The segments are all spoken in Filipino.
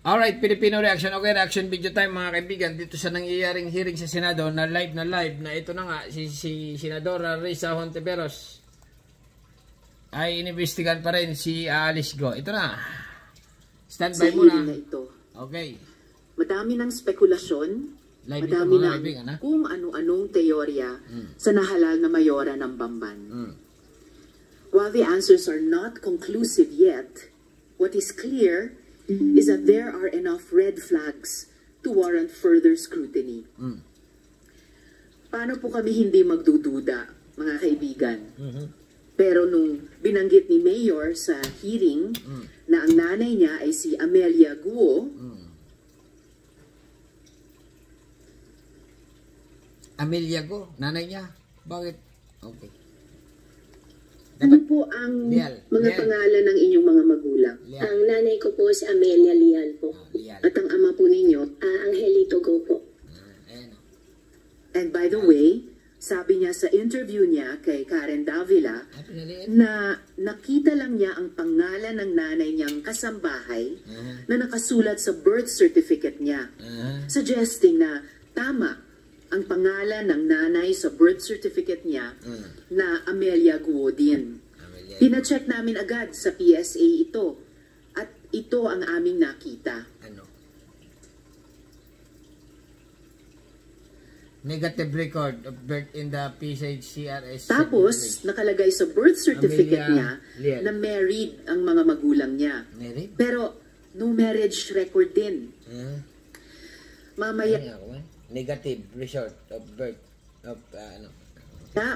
Alright, Filipino reaction. Okay, reaction video time mga kaibigan. Dito sa nangyayaring hearing sa Senado na live na ito na nga, si Senadora Risa Hontiveros ay inimbestigan pa rin si Alice Go. Ito na. Standby muna. Okay. Madami ng spekulasyon, Live madami ito, ng kung ano-anong teorya sa nahalal na mayora ng Bamban. While the answers are not conclusive yet, what is clear is that there are enough red flags to warrant further scrutiny. Paano po kami hindi magdududa, mga kaibigan? Pero nung binanggit ni Mayor sa hearing na ang nanay niya ay si Amelia Guo, Amelia Go, nanay niya. Bakit? Okay. Ano po ang Lial. pangalan ng inyong mga magulang? Lial. Ang nanay ko po si Amelia Lial po. Lial. At ang ama po ninyo? Angelito Go po. Ayan. And by the way, sabi niya sa interview niya kay Karen Davila na nakita lang niya ang pangalan ng nanay niyang kasambahay na nakasulat sa birth certificate niya, suggesting na tama ang pangalan ng nanay sa birth certificate niya na Amelia Guo din. Pina-check namin agad sa PSA ito at ito ang aming nakita. Ano? Negative record of birth in the PSHCRS. Tapos, nakalagay sa birth certificate Amelia niya na married ang mga magulang niya. Married? Pero, no marriage record din. Mamaya, Negative record of birth of ano.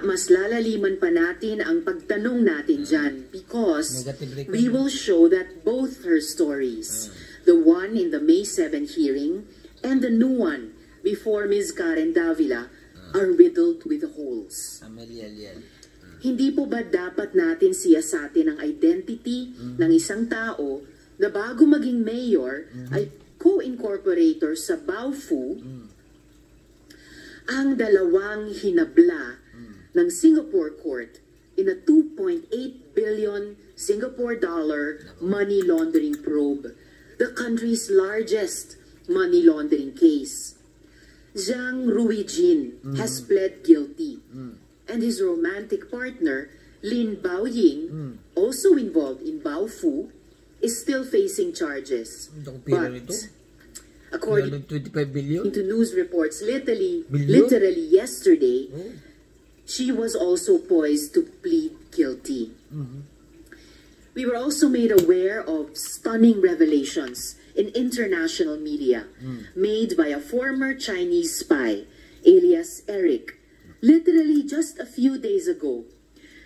mas lalaliman pa natin ang pagtanong natin dyan because Negative record. we will show that both her stories, the one in the May 7 hearing and the new one before Ms. Karen Davila, are riddled with holes. Amelia Lial. Hindi po ba dapat natin siyasatin ang identity ng isang tao na bago maging mayor ay co-incorporator sa Baofu, ang dalawang hinabla ng Singapore court in a 2.8 billion Singapore dollar money laundering probe, the country's largest money laundering case. Zhang Ruijin has pled guilty, and his romantic partner, Lin Baoying, also involved in Baofu, is still facing charges. But according 25 billion? to news reports, literally yesterday, she was also poised to plead guilty. We were also made aware of stunning revelations in international media made by a former Chinese spy, alias Eric, literally just a few days ago,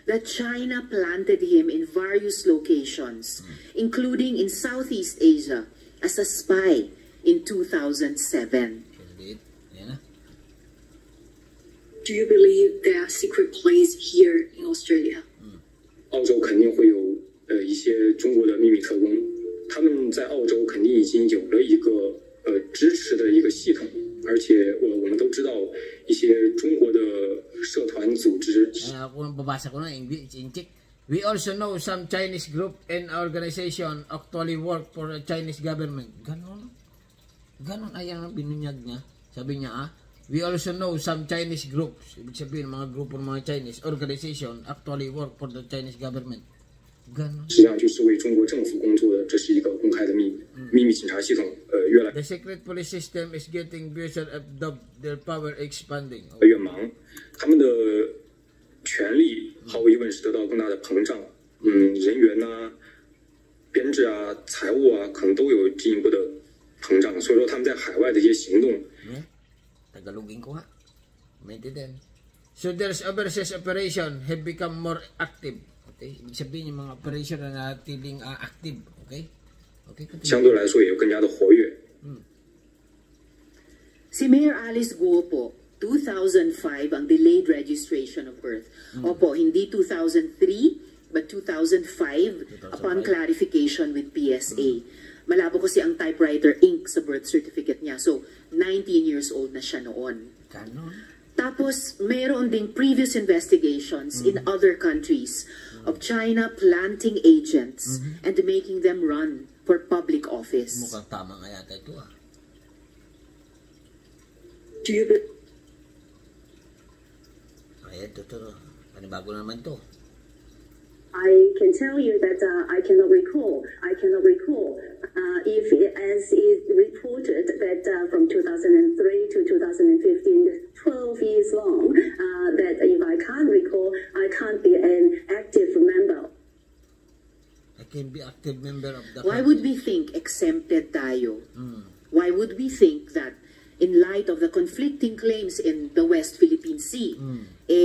that China planted him in various locations, including in Southeast Asia, as a spy in 2007. Do you believe there are secret plays here in Australia? 澳洲肯定会有一些中国的秘密特工，他们在澳洲肯定已经有了一个支持的一个系统，而且我们都知道一些中国的社团组织。Kung babasa ko na English, we also know some Chinese group and organization actually work for the Chinese government. Ganon ay ang binunyag niya. Sabi niya, we also know some Chinese groups. Ibig sabihin, mga grupo ng mga Chinese organization actually work for the Chinese government. Ganon. 实际上就是为中国政府工作的，这是一个公开的秘密。秘密警察系统越来 The secret police system is getting busier and their power expanding. 越忙，他们的权力毫无疑问是得到更大的膨胀。人员呐、编制啊、财务啊，可能都有进一步的膨胀。所以说他们在海外的一些行动。Tagalogin ko ha. Maintindihan. So there's overseas operation have become more active. Okay? Ibig sabihin yung mga operation na natiling active. Okay? Okay. 相对来说也有更加的活跃。 Si Mayor Alice Guo po, 2005 ang delayed registration of birth. Opo, hindi 2003, but 2005 upon clarification with PSA. Malabo kasi ang typewriter ink sa birth certificate niya. So, 19 years old na siya noon. Ganon. Tapos, mayroon ding previous investigations in other countries of China planting agents and making them run for public office. Mukhang tama nga yata ito ah. Do you be- Ayan, ito. Panibago na naman to. I can tell you that I cannot recall. If, as is reported, that from 2003 to 2015, 12 years long, that if I can't recall, I can't be an active member. I can be active member of the Why would we think exempted tayo? Why would we think that in light of the conflicting claims in the West Philippine Sea,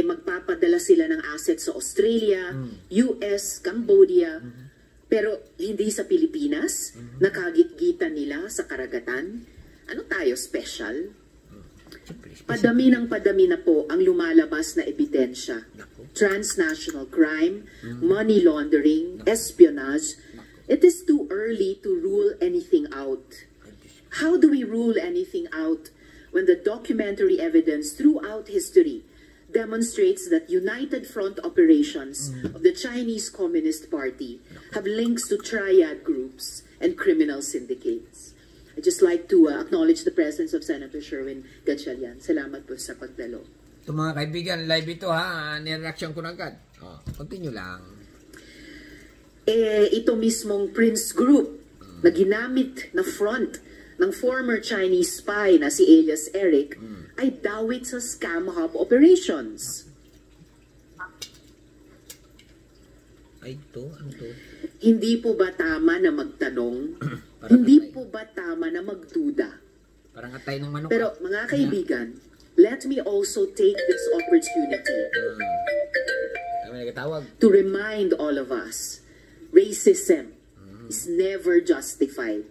magpapadala sila ng assets sa Australia, US, Cambodia, pero hindi sa Pilipinas, nakagitgitan nila sa karagatan? Ano tayo, special? Padami ng padami na po ang lumalabas na ebidensya. Transnational crime, money laundering, espionage. It is too early to rule anything out. How do we rule anything out when the documentary evidence throughout history demonstrates that united front operations of the Chinese Communist Party have links to triad groups and criminal syndicates? I'd just like to acknowledge the presence of Senator Sherwin Gatchalian. Salamat po sa pagdalo. Ito mga kaibigan, live ito ha. Nireaction ko na agad. Continue lang. Ito mismong Prince Group na ginamit na front ng former Chinese spy na si Elias Eric ay dawit sa scam hub operations. Ay, ito? Ano to? Hindi po ba tama na magtanong? Hindi po ba tama na magduda? Parang atay ng manok. Pero mga kaibigan, let me also take this opportunity Kami nagkatawag. to remind all of us, racism is never justified.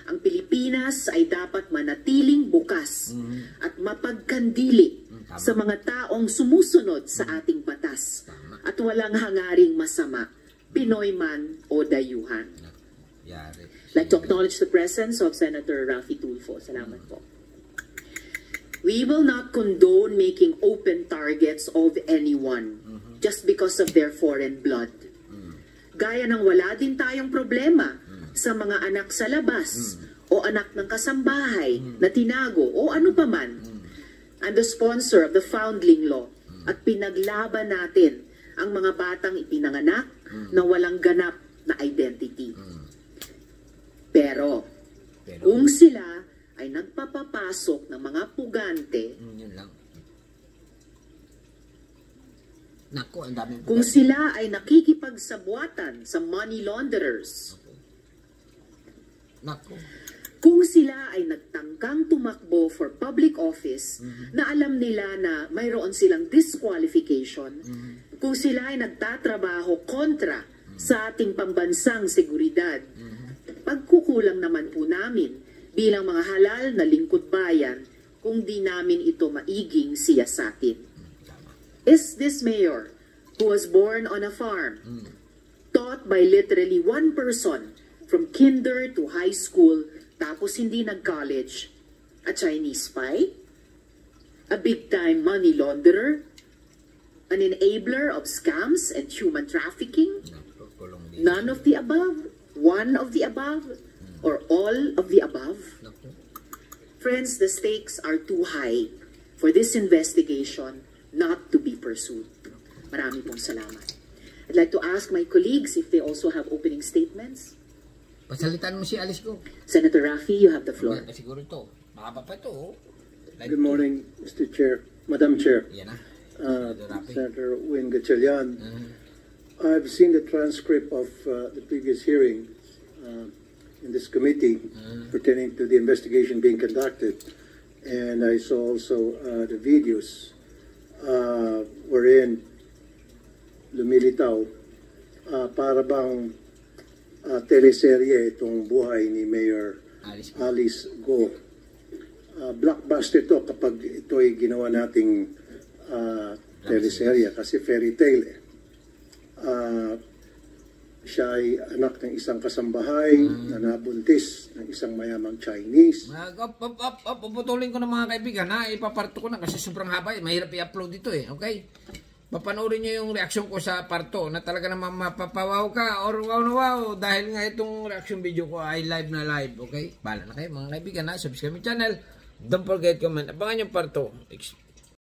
Ang Pilipinas ay dapat manatiling bukas at mapagkandili sa mga taong sumusunod sa ating batas at walang hangaring masama, Pinoy man o dayuhan. Yari. I'd like to acknowledge the presence of Senator Raffy Tulfo. Salamat po. We will not condone making open targets of anyone just because of their foreign blood. Gaya ng wala din tayong problema sa mga anak sa labas o anak ng kasambahay na tinago o ano paman. I'm the sponsor of the Foundling Law at pinaglaban natin ang mga batang ipinanganak na walang ganap na identity. Pero kung sila ay nagpapapasok ng mga pugante, Yun lang. Naku, ang daming kung sila ay nakikipagsabwatan sa money launderers, Naku. kung sila ay nagtangkang tumakbo for public office na alam nila na mayroon silang disqualification, kung sila ay nagtatrabaho kontra sa ating pambansang seguridad, pagkukulang naman po namin bilang mga halal na lingkod bayan kung di namin ito maiging siyasatin. Is this mayor, who was born on a farm, taught by literally one person from kinder to high school, tapos hindi nag-college, a Chinese spy? A big-time money launderer? An enabler of scams and human trafficking? None of the above? One of the above? Or all of the above? Naku. Friends, the stakes are too high for this investigation not to be pursued. Marami pong salamat. I'd like to ask my colleagues if they also have opening statements. Pasalitan mo si Alice ko. Senator Raffy, you have the floor. Yan, siguro ito. Mahaba pa ito. Live Good morning, Mr. Chair, Madam Chair, Yan na. Senator Win Gatchalian. I've seen the transcript of the previous hearing in this committee pertaining to the investigation being conducted, and I saw also the videos wherein lumilitaw para bang teleserye itong buhay ni Mayor Alice Go. Blockbuster ito kapag ito ay ginawa nating teleserye kasi fairy tale eh. Siya ay anak ng isang kasambahay na nabuntis ng isang mayamang Chinese. Puputulin ko ng mga kaibigan ha. Ipaparto ko na kasi sobrang haba eh. Mahirap i-upload ito eh. Okay? papanoorin nyo yung reaction ko sa part 2 na talaga naman mapapawaw ka or wow na wow dahil nga itong reaction video ko ay live na live. Okay? Bahala na kayo mga kaibigan, ha? Subscribe my channel. Don't forget comment. Abangan yung part 2.